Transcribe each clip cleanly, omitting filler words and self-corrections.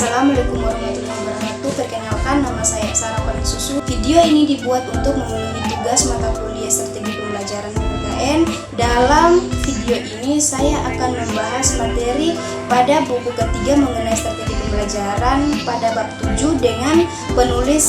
Assalamualaikum warahmatullahi wabarakatuh. Perkenalkan, nama saya Sarah Susu. Video ini dibuat untuk memenuhi tugas mata kuliah strategi pembelajaran PPKN. Dalam video ini saya akan membahas materi pada buku ketiga mengenai strategi pembelajaran pada bab 7 dengan penulis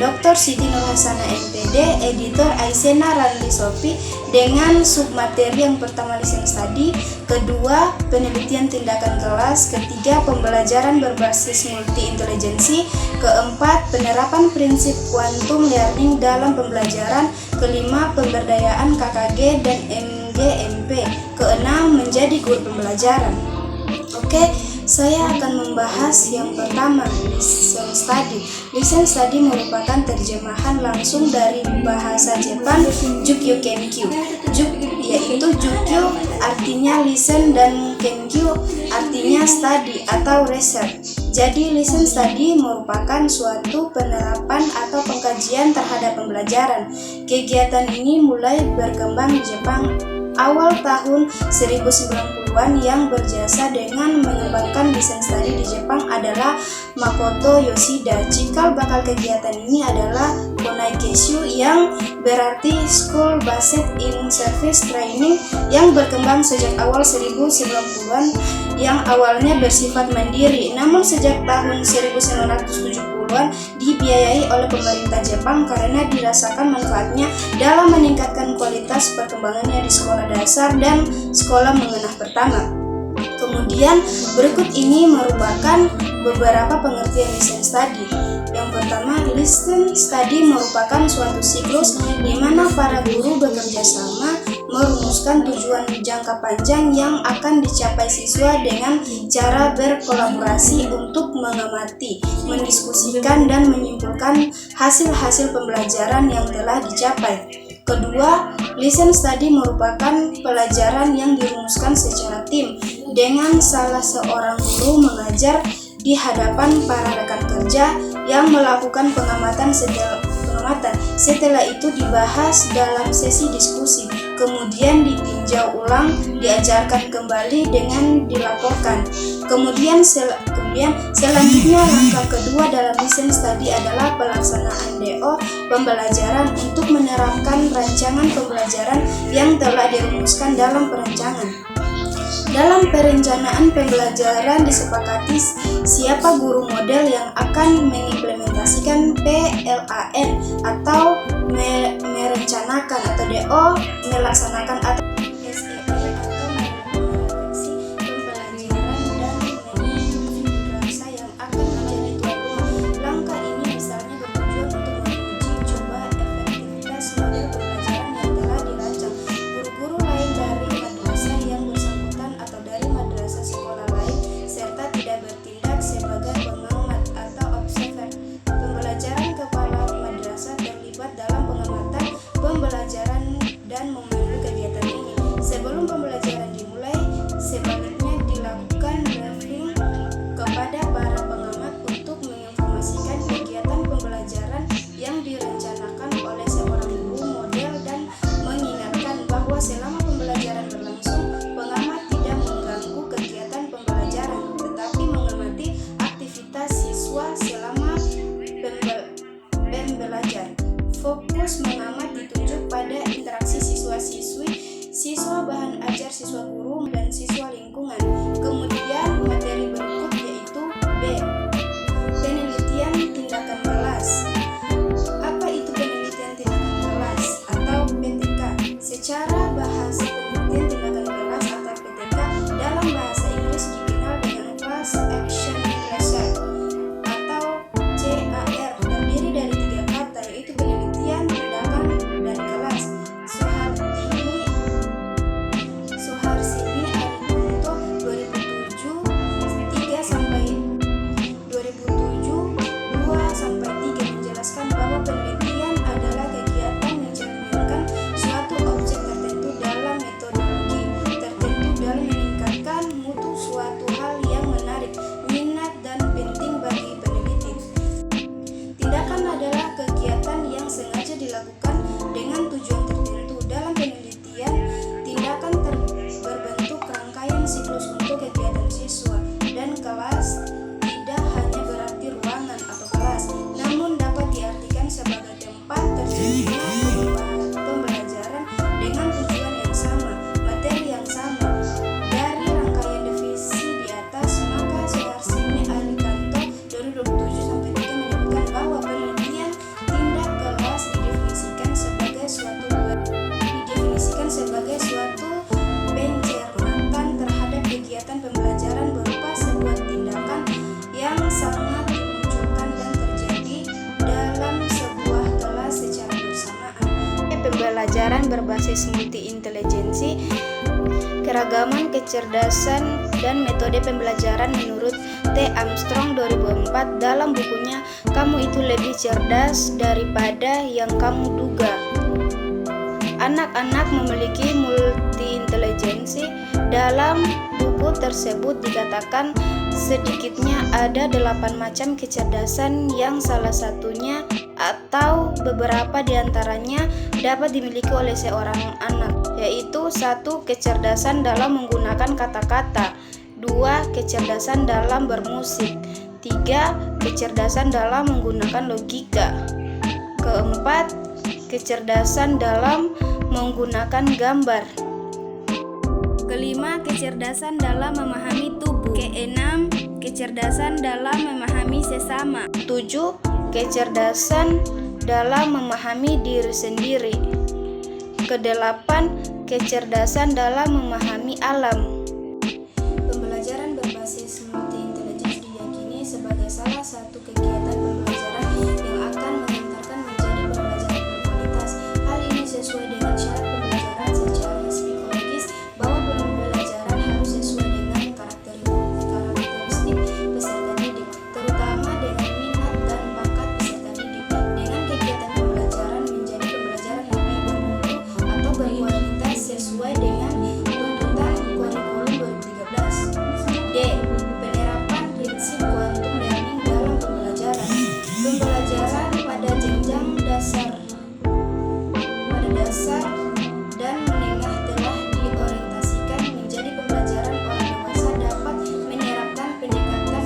Dr. Siti Nurhasanah MPD, editor Aisena Ranli Sofi, dengan submateri yang pertama listening study, kedua penelitian tindakan kelas, ketiga pembelajaran berbasis multi intelijensi, keempat penerapan prinsip quantum learning dalam pembelajaran, kelima pemberdayaan KKG dan MGMP, keenam menjadi guru pembelajaran. Oke, saya akan membahas yang pertama, listening study. Listening study merupakan terjemahan langsung dari bahasa Jepang Jukyo Kenkyu. Yaitu Jukyo artinya listen dan Kenkyu artinya study atau research. Jadi listening study merupakan suatu penerapan atau pengkajian terhadap pembelajaran. Kegiatan ini mulai berkembang di Jepang awal tahun 1090-an. Yang berjasa dengan mengembangkan listening study di Jepang adalah Makoto Yoshida. Cikal bakal kegiatan ini adalah Konai Keshu, yang berarti School Based in Service Training, yang berkembang sejak awal 1090-an, yang awalnya bersifat mandiri, namun sejak tahun 1970-an dibiayai oleh pemerintah Jepang karena dirasakan manfaatnya dalam meningkatkan kualitas perkembangannya di sekolah dasar dan sekolah menengah pertama. Kemudian berikut ini merupakan beberapa pengertian listening study. Yang pertama, listening study merupakan suatu siklus di mana para guru bekerja sama merumuskan tujuan jangka panjang yang akan dicapai siswa dengan cara berkolaborasi untuk mengamati, mendiskusikan, dan menyimpulkan hasil-hasil pembelajaran yang telah dicapai. Kedua, listening study merupakan pelajaran yang dirumuskan secara tim dengan salah seorang guru mengajar di hadapan para rekan kerja yang melakukan pengamatan. Setelah itu dibahas dalam sesi diskusi, kemudian ditinjau ulang, diajarkan kembali dengan dilaporkan. Kemudian selanjutnya langkah kedua dalam listening study adalah pelaksanaan DO pembelajaran untuk menerapkan rancangan pembelajaran yang telah dirumuskan dalam perencanaan. Dalam perencanaan pembelajaran disepakati siapa guru model yang akan mengimplementasikan PLAN atau merencanakan, atau DO melaksanakan, atau SEO atau mengadopsi pembelajaran dan manajemen rasa yang akan menjadi tuan rumah. Langkah ini misalnya bertujuan untuk menguji coba efektivitas model pembelajaran yang telah dirancang. Guru-guru lain dari madrasah yang bersangkutan atau dari madrasah sekolah lain serta tidak bertindak sebagai pengamat atau observer pembelajaran. Kepala madrasah terlibat dalam pengamatan pembelajaran dan memandu kegiatan ini. berbasis multi-intelijensi, keragaman kecerdasan dan metode pembelajaran menurut T. Armstrong 2004 dalam bukunya Kamu Itu Lebih Cerdas Daripada Yang Kamu Duga. Anak-anak memiliki multi-intelijensi. Dalam buku tersebut dikatakan sedikitnya ada 8 macam kecerdasan yang salah satunya atau beberapa diantaranya dapat dimiliki oleh seorang anak, yaitu 1. Kecerdasan dalam menggunakan kata-kata, 2. Kecerdasan dalam bermusik, 3. Kecerdasan dalam menggunakan logika, 4. Kecerdasan dalam menggunakan gambar, 5. Kecerdasan dalam memahami tubuh, 6. Kecerdasan dalam memahami sesama, 7. Kecerdasan dalam memahami diri sendiri, 8. Kecerdasan dalam memahami alam. Pembelajaran berbasis multi-intelijensi diyakini sebagai salah satu kegiatan pembelajaran yang akan mengantarkan menjadi pembelajaran berkualitas. Hal ini sesuai dengan syarat pembelajaran secara psikologis bahwa pembelajaran harus sesuai dengan karakteristik peserta didik, terutama dengan minat dan bakat peserta didik. Dengan kegiatan pembelajaran menjadi pembelajaran yang baik bermutu atau berkualitas sesuai dengan tuntutan kurikulum 2013. D. Penerapan prinsip quantum learning dalam pembelajaran. Pembelajaran pada jenjang dasar dan menengah telah diorientasikan menjadi pembelajaran orang dewasa dapat menerapkan pendekatan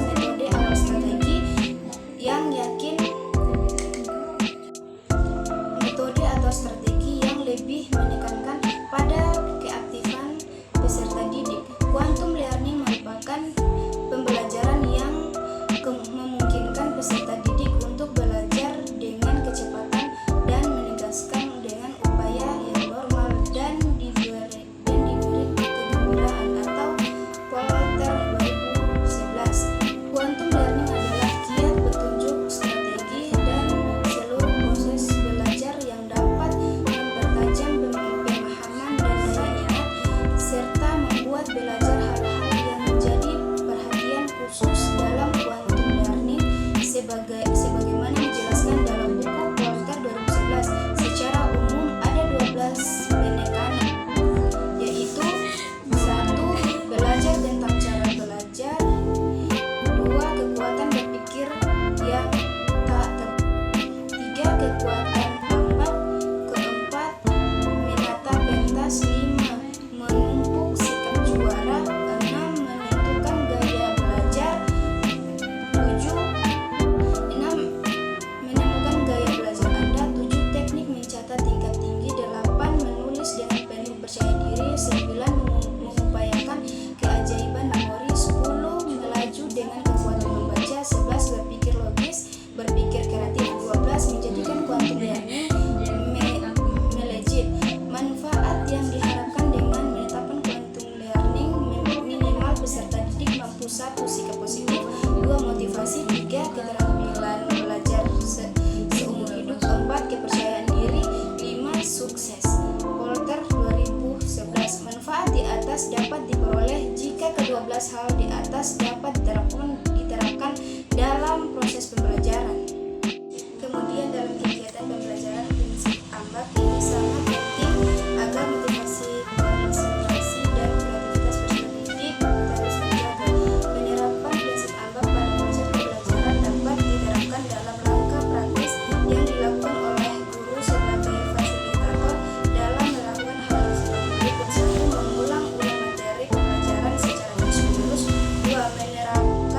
metode atau strategi yang lebih menekankan pada keaktifan peserta didik. Quantum learning merupakan pembelajaran yang memungkinkan peserta didik untuk belajar dengan kecepatan dan menegaskan dengan upaya yang normal dan diberi kegembiraan atau Polter 2011. Quantum learning adalah kiat petunjuk strategi dan seluruh proses belajar yang dapat mempertajam pemahaman dan daya ingat serta membuat belajar hal-hal yang menjadi perhatian khusus dalam quantum learning sebagaimana dijelaskan dalam buku Polter 2011. Secara umum ada 12 penekanan, yaitu 1. Belajar tentang cara belajar, 2. Kekuatan berpikir yang tak 3. Kekuatan tampak, 4. menata pentas, 5. menumpuk sikap juara, 6. menentukan gaya belajar, 7. menemukan gaya belajar Anda, 7. teknik mencatat tingkat tinggi, 8. menulis dengan penuh percaya diri, 9. mengupayakan keajaiban memori, 10. melaju dengan kekuatan membaca, 11. berpikir logis, berpikir kreatif, 12. menjadikan quantum learning melejit. Manfaat yang diharapkan dengan menetapkan quantum learning minimal peserta didik mampu 1. sikap positif, 2. motivasi, 3. keterampilan belajar seumur hidup, 4. kepercayaan diri, 5. sukses. Polter 2011. Manfaat di atas dapat diperoleh jika ke-12 hal di atas dapat diterapkan dalam proses pembelajaran. Kemudian dalam kegiatan pembelajaran prinsip AMBAK ini sangat penting agar motivasi, konsentrasi, dan kreativitas peserta didik terus terjaga. Penerapan prinsip AMBAK pada proses pembelajaran dapat diterapkan dalam rangka praktis yang dilakukan oleh guru sebagai fasilitator dalam melakukan hal seperti berikut. 1. mengulang-ulang materi pembelajaran secara terus-menerus. 2. menerapkan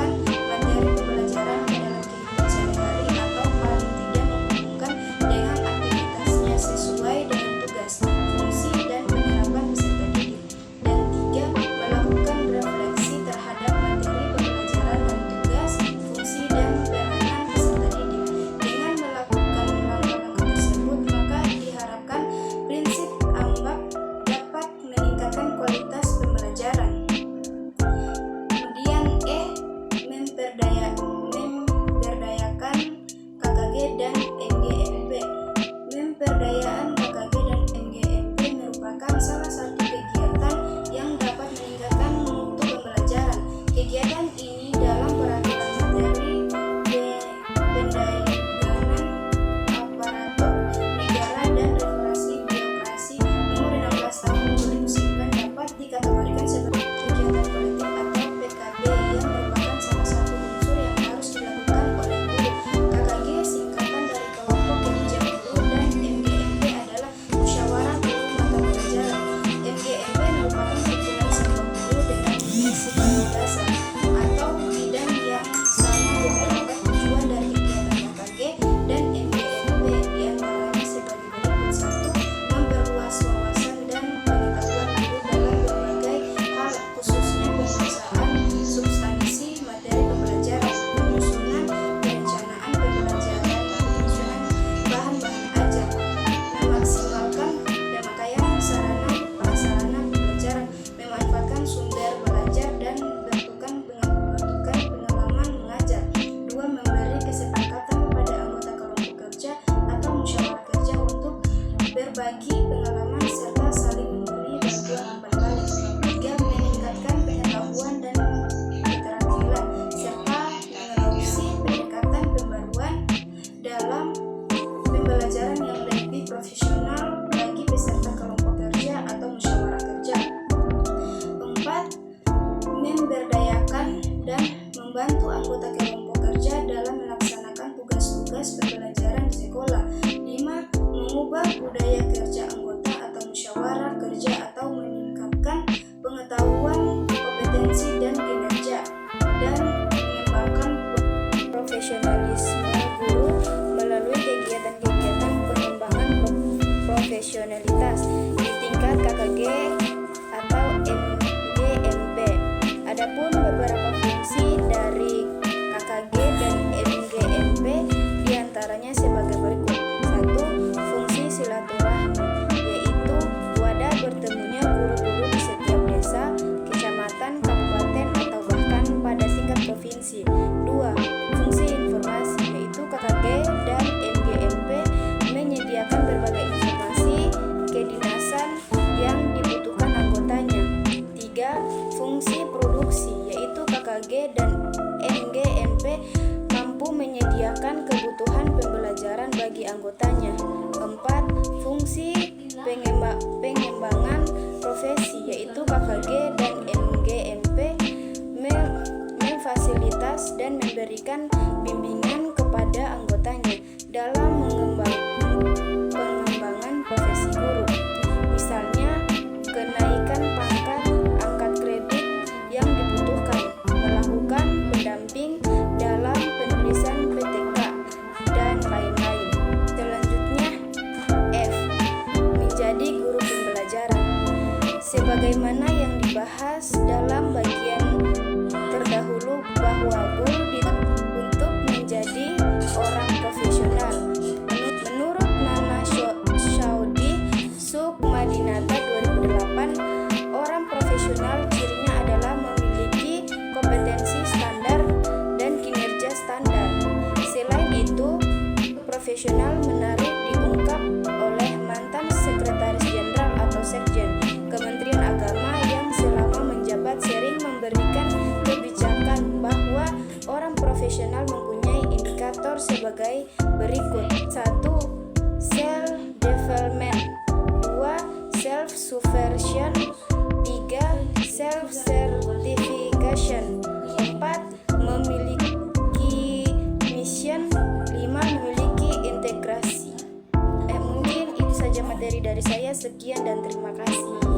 membantu anggota kelompok kerja dalam melaksanakan tugas-tugas pembelajaran di sekolah. 5. Mengubah budaya kerja anggota atau musyawarah kerja atau meningkatkan pengetahuan, kompetensi, dan kinerja, dan mengembangkan profesionalisme guru melalui kegiatan-kegiatan pengembangan profesionalitas di tingkat KKG atau MGMP. Adapun beberapa fungsi dari KKG dan MGMP diantaranya sebagai berikut. 1. Fungsi silaturahmi, yaitu wadah bertemunya guru-guru di setiap desa, kecamatan, kabupaten, atau bahkan pada tingkat provinsi. 2. Fungsi informasi, yaitu KKG dan MGMP menyediakan berbagai informasi kedinasan yang dibutuhkan anggotanya. 3. Fungsi produksi, yaitu KKG dan MGMP mampu menyediakan kebutuhan pembelajaran bagi anggotanya. 4. Fungsi pengembangan profesi, yaitu KKG dan MGMP memfasilitas dan memberikan bimbingan kepada anggotanya dalam pengembangan profesi guru. Misalnya, kenaikan pangkat, angkat kredit yang dibutuhkan, melakukan pendamping dalam penulisan PTK, dan lain-lain. Selanjutnya, F. Menjadi guru pembelajaran. Sebagaimana yang dibahas dalam bagian terdahulu bahwa guru dituntut untuk menjadi orang profesional. Menurut Nana Shaudi Sukmadinata 2008, orang profesional cirinya adalah memiliki kompetensi standar dan kinerja standar. Selain itu, profesional menarik diungkap oleh mantan Sekretaris Jenderal atau Sekjen Kementerian Agama yang selama menjabat sering memberikan kebijakan bahwa orang profesional mempunyai indikator sebagai berikut. 1. Self-development. 2. Self-supervision. 3. Self-certification. 4. Memiliki mission. 5. Memiliki integrasi. Mungkin itu saja materi dari saya. Sekian dan terima kasih.